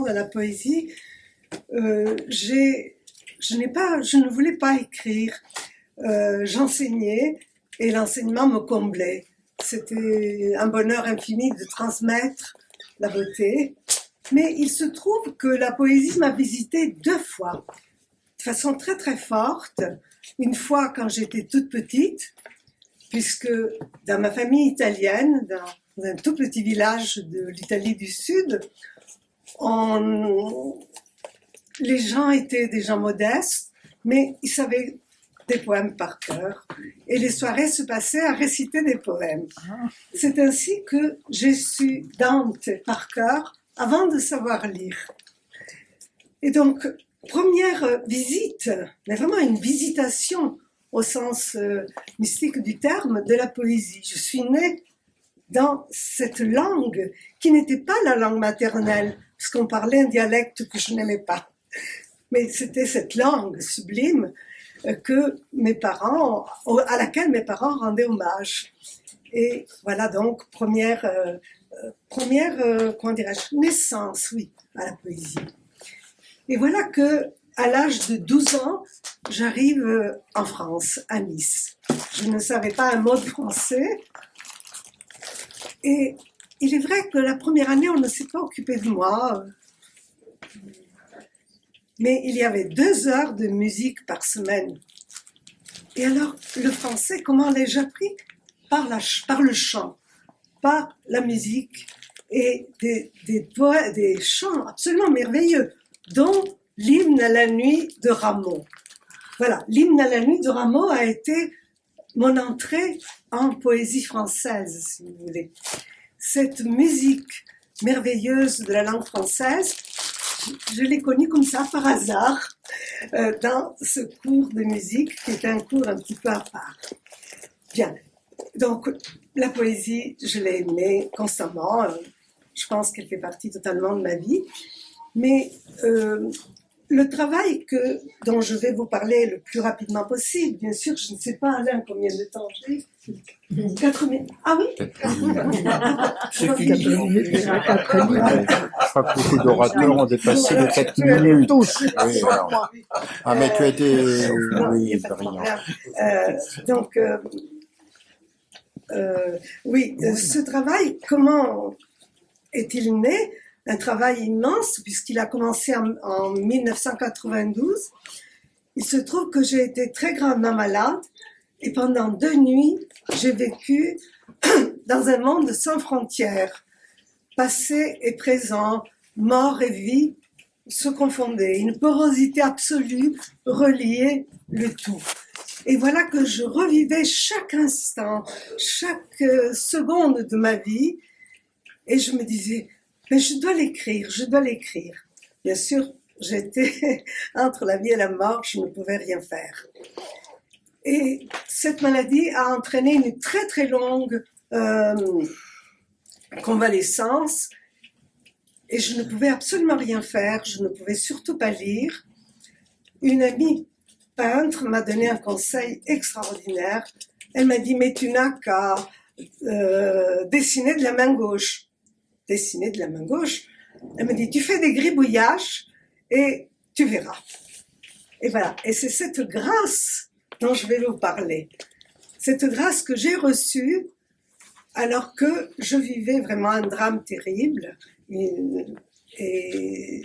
dans la poésie, je ne voulais pas écrire. J'enseignais et l'enseignement me comblait. C'était un bonheur infini de transmettre la beauté. Mais il se trouve que la poésie m'a visitée 2 fois, de façon très très forte. Une fois quand j'étais toute petite, puisque dans ma famille italienne, dans un tout petit village de l'Italie du Sud, les gens étaient des gens modestes, mais ils savaient des poèmes par cœur. Et les soirées se passaient à réciter des poèmes. C'est ainsi que j'ai su Dante par cœur avant de savoir lire. Et donc, première visite, mais vraiment une visitation au sens mystique du terme, de la poésie. Je suis née dans cette langue qui n'était pas la langue maternelle, parce qu'on parlait un dialecte que je n'aimais pas. Mais c'était cette langue sublime que à laquelle mes parents rendaient hommage. Et voilà donc première comment dirais-je, naissance, oui, à la poésie. Et voilà que à l'âge de 12 ans, j'arrive en France, à Nice. Je ne savais pas un mot de français. Et il est vrai que la première année, on ne s'est pas occupé de moi. Mais il y avait 2 heures de musique par semaine. Et alors, le français, comment l'ai-je appris ? Par le chant, par la musique et des chants absolument merveilleux, dont l'hymne à la nuit de Rameau. Voilà, l'hymne à la nuit de Rameau a été mon entrée en poésie française, si vous voulez. Cette musique merveilleuse de la langue française, je l'ai connue comme ça, par hasard, dans ce cours de musique, qui est un cours un petit peu à part. Bien, donc la poésie, je l'ai aimée constamment. Je pense qu'elle fait partie totalement de ma vie. Mais le travail dont je vais vous parler le plus rapidement possible, bien sûr, je ne sais pas, Alain, combien de temps j'ai. 4 minutes. Ah oui. C'est fini. 4 minutes. Je crois que beaucoup d'orateurs ont dépassé les 4 minutes. Tous. Oui, alors. Ah, mais tu as été, Non, il oui, n'y a pas de brillant. problème. Donc, oui, ce travail, comment est-il né ? Un travail immense, puisqu'il a commencé en 1992. Il se trouve que j'ai été très gravement malade, et pendant 2 nuits, j'ai vécu dans un monde sans frontières. Passé et présent, mort et vie se confondaient. Une porosité absolue reliait le tout. Et voilà que je revivais chaque instant, chaque seconde de ma vie, et je me disais, mais je dois l'écrire, je dois l'écrire. Bien sûr, j'étais entre la vie et la mort, je ne pouvais rien faire. Et cette maladie a entraîné une très très longue convalescence, et je ne pouvais absolument rien faire, je ne pouvais surtout pas lire. Une amie peintre m'a donné un conseil extraordinaire. Elle m'a dit, mais tu n'as qu'à dessiner de la main gauche. Dessiner de la main gauche. Elle me dit, tu fais des gribouillages et tu verras. Et voilà. Et c'est cette grâce dont je vais vous parler. Cette grâce que j'ai reçue alors que je vivais vraiment un drame terrible. Et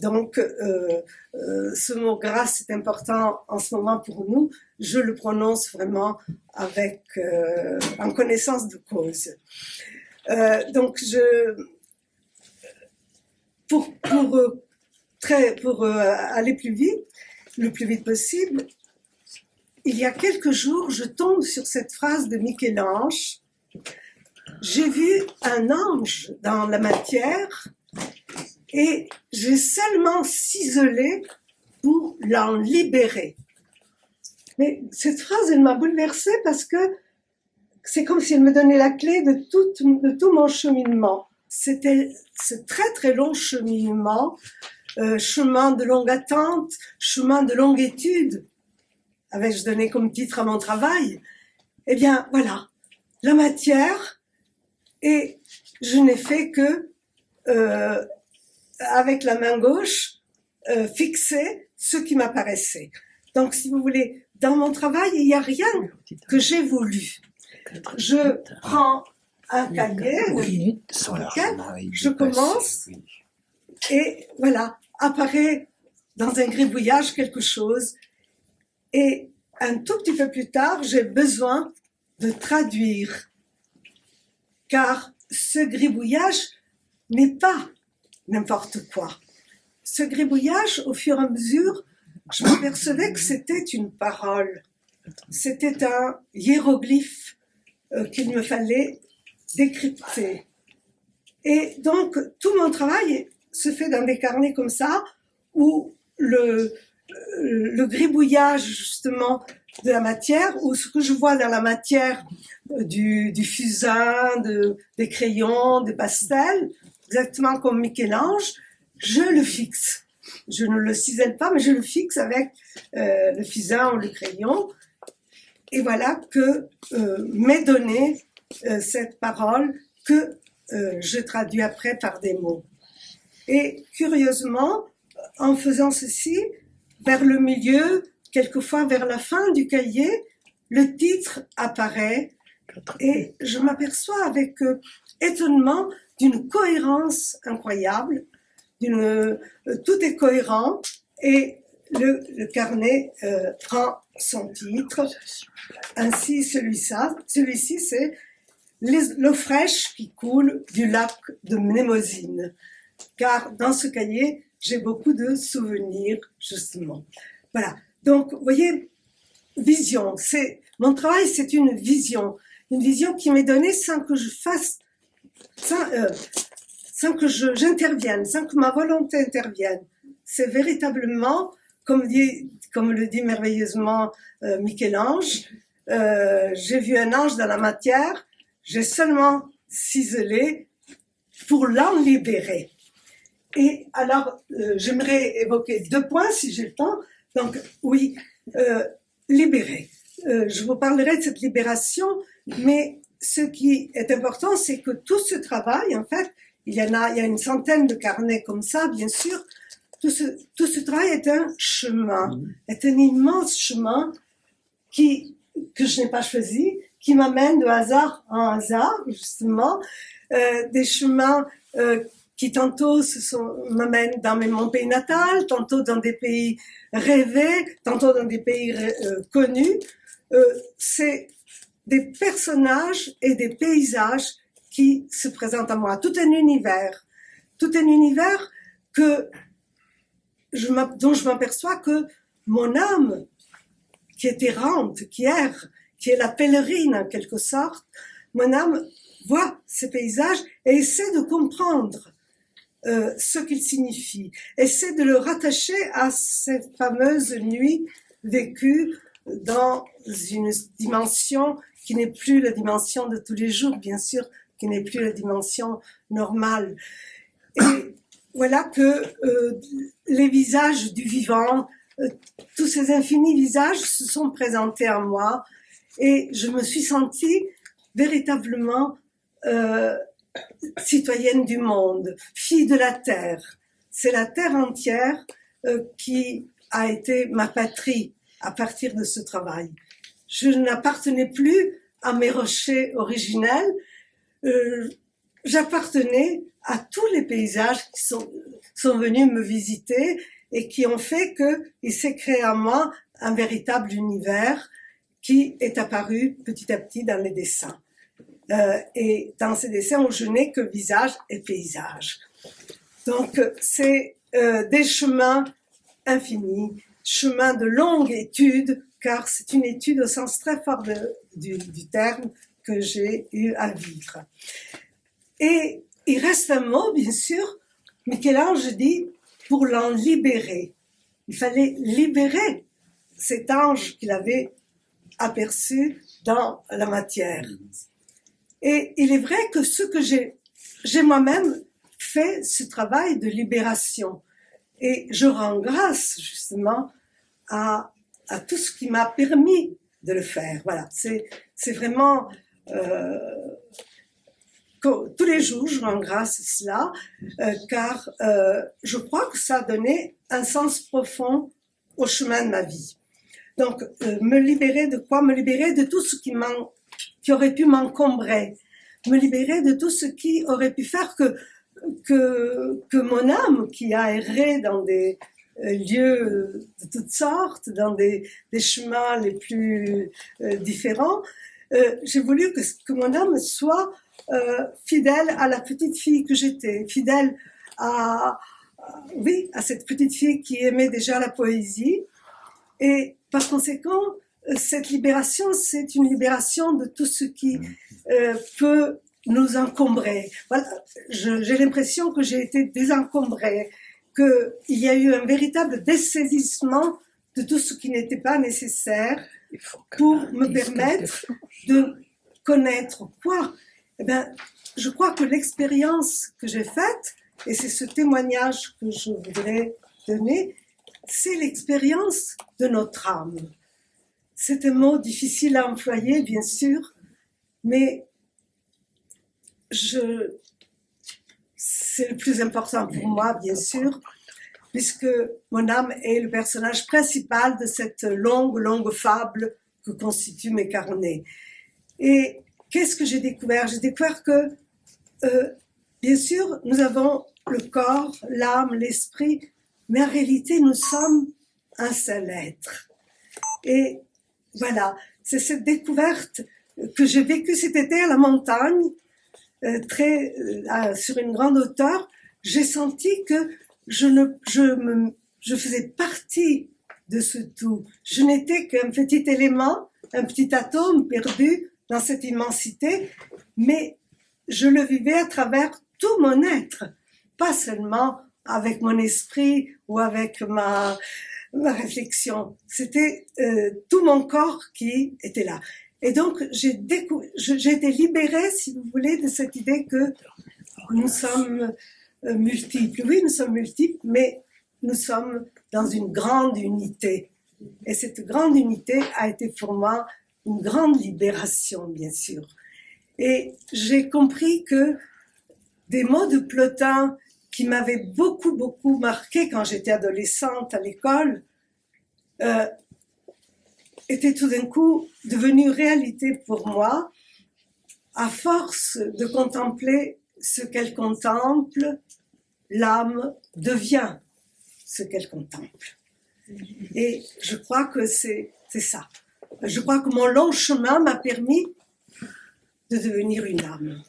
donc, ce mot grâce est important en ce moment pour nous. Je le prononce vraiment en connaissance de cause. Donc, pour aller plus vite, le plus vite possible, il y a quelques jours, je tombe sur cette phrase de Michel-Ange. J'ai vu un ange dans la matière et j'ai seulement ciselé pour l'en libérer. Mais cette phrase, elle m'a bouleversée parce que c'est comme si elle me donnait la clé de tout mon cheminement. C'était ce très très long cheminement, chemin de longue attente, chemin de longue étude, avais-je donné comme titre à mon travail. Eh bien, voilà, la matière, et je n'ai fait que avec la main gauche, fixer ce qui m'apparaissait. Donc, si vous voulez, dans mon travail, il n'y a rien que j'ai voulu. Je prends un cahier sur lequel je commence et voilà, apparaît dans un gribouillage quelque chose. Et un tout petit peu plus tard, j'ai besoin de traduire, car ce gribouillage n'est pas n'importe quoi. Ce gribouillage, au fur et à mesure, je m'apercevais que c'était une parole. C'était un hiéroglyphe qu'il me fallait décrypter. Et donc, tout mon travail se fait dans des carnets comme ça, où le gribouillage, justement, de la matière, ou ce que je vois dans la matière du fusain, des crayons, des pastels, exactement comme Michel-Ange, je le fixe. Je ne le cisèle pas, mais je le fixe avec le fusain ou le crayon. Et voilà que m'est donnée cette parole que je traduis après par des mots. Et curieusement, en faisant ceci, vers le milieu, quelquefois vers la fin du cahier, le titre apparaît et je m'aperçois avec étonnement d'une cohérence incroyable. Tout est cohérent et le carnet prend son titre. Ainsi, celui-ci, c'est l'eau fraîche qui coule du lac de Mnémosyne. Car dans ce cahier, j'ai beaucoup de souvenirs, justement. Voilà. Donc, vous voyez, vision. Mon travail, c'est une vision qui m'est donnée sans que je fasse, sans que j'intervienne, sans que ma volonté intervienne. C'est véritablement, comme le dit merveilleusement Michel-Ange, j'ai vu un ange dans la matière, j'ai seulement ciselé pour l'en libérer. Et alors, j'aimerais évoquer 2 points, si j'ai le temps. Donc, oui, libérer. Je vous parlerai de cette libération, mais ce qui est important, c'est que tout ce travail, en fait, il y a une centaine de carnets comme ça, bien sûr. Tout ce travail est un chemin, est un immense chemin que je n'ai pas choisi, qui m'amène de hasard en hasard, justement, des chemins qui tantôt m'amènent dans mon pays natal, tantôt dans des pays rêvés, tantôt dans des pays connus. C'est des personnages et des paysages qui se présentent à moi. Tout un univers dont je m'aperçois que mon âme, qui est errante, qui erre, qui est la pèlerine en quelque sorte, mon âme voit ces paysages et essaie de comprendre ce qu'ils signifient, essaie de le rattacher à ces fameuses nuits vécues dans une dimension qui n'est plus la dimension de tous les jours, bien sûr, qui n'est plus la dimension normale. Et voilà que les visages du vivant, tous ces infinis visages se sont présentés à moi et je me suis sentie véritablement citoyenne du monde, fille de la terre. C'est la terre entière qui a été ma patrie à partir de ce travail. Je n'appartenais plus à mes rochers originels, j'appartenais à tous les paysages qui sont venus me visiter et qui ont fait qu'il s'est créé en moi un véritable univers qui est apparu petit à petit dans les dessins. Et dans ces dessins où je n'ai que visage et paysage. Donc c'est des chemins infinis, chemins de longue étude, car c'est une étude au sens très fort du terme que j'ai eu à vivre. Et il reste un mot, bien sûr, Michel-Ange dit pour l'en libérer. Il fallait libérer cet ange qu'il avait aperçu dans la matière. Et il est vrai que j'ai moi-même fait ce travail de libération. Et je rends grâce, justement, à tout ce qui m'a permis de le faire. Voilà, c'est vraiment tous les jours, je rends grâce à cela, car je crois que ça a donné un sens profond au chemin de ma vie. Donc, me libérer de quoi? Me libérer de tout ce qui aurait pu m'encombrer, me libérer de tout ce qui aurait pu faire que mon âme, qui a erré dans des lieux de toutes sortes, dans des chemins les plus différents, j'ai voulu que mon âme soit fidèle à la petite fille que j'étais, fidèle à cette petite fille qui aimait déjà la poésie. Et par conséquent, cette libération, c'est une libération de tout ce qui peut nous encombrer. Voilà, j'ai l'impression que j'ai été désencombrée, qu'il y a eu un véritable dessaisissement de tout ce qui n'était pas nécessaire pour me permettre de connaître quoi. Eh bien, je crois que l'expérience que j'ai faite, et c'est ce témoignage que je voudrais donner, c'est l'expérience de notre âme. C'est un mot difficile à employer, bien sûr, mais c'est le plus important pour moi, bien sûr, puisque mon âme est le personnage principal de cette longue fable que constituent mes carnets. Et qu'est-ce que j'ai découvert? J'ai découvert que, bien sûr, nous avons le corps, l'âme, l'esprit, mais en réalité, nous sommes un seul être. Et voilà, c'est cette découverte que j'ai vécue cet été à la montagne, sur une grande hauteur. J'ai senti que je faisais partie de ce tout. Je n'étais qu'un petit élément, un petit atome perdu dans cette immensité, mais je le vivais à travers tout mon être, pas seulement avec mon esprit ou avec ma réflexion. C'était tout mon corps qui était là. Et donc, j'ai été libérée, si vous voulez, de cette idée que nous sommes multiples. Oui, nous sommes multiples, mais nous sommes dans une grande unité. Et cette grande unité a été pour moi une grande libération, bien sûr. Et j'ai compris que des mots de Plotin qui m'avaient beaucoup marqué quand j'étais adolescente à l'école, était tout d'un coup devenu réalité pour moi, à force de contempler ce qu'elle contemple, l'âme devient ce qu'elle contemple. Et je crois que c'est ça. Je crois que mon long chemin m'a permis de devenir une âme.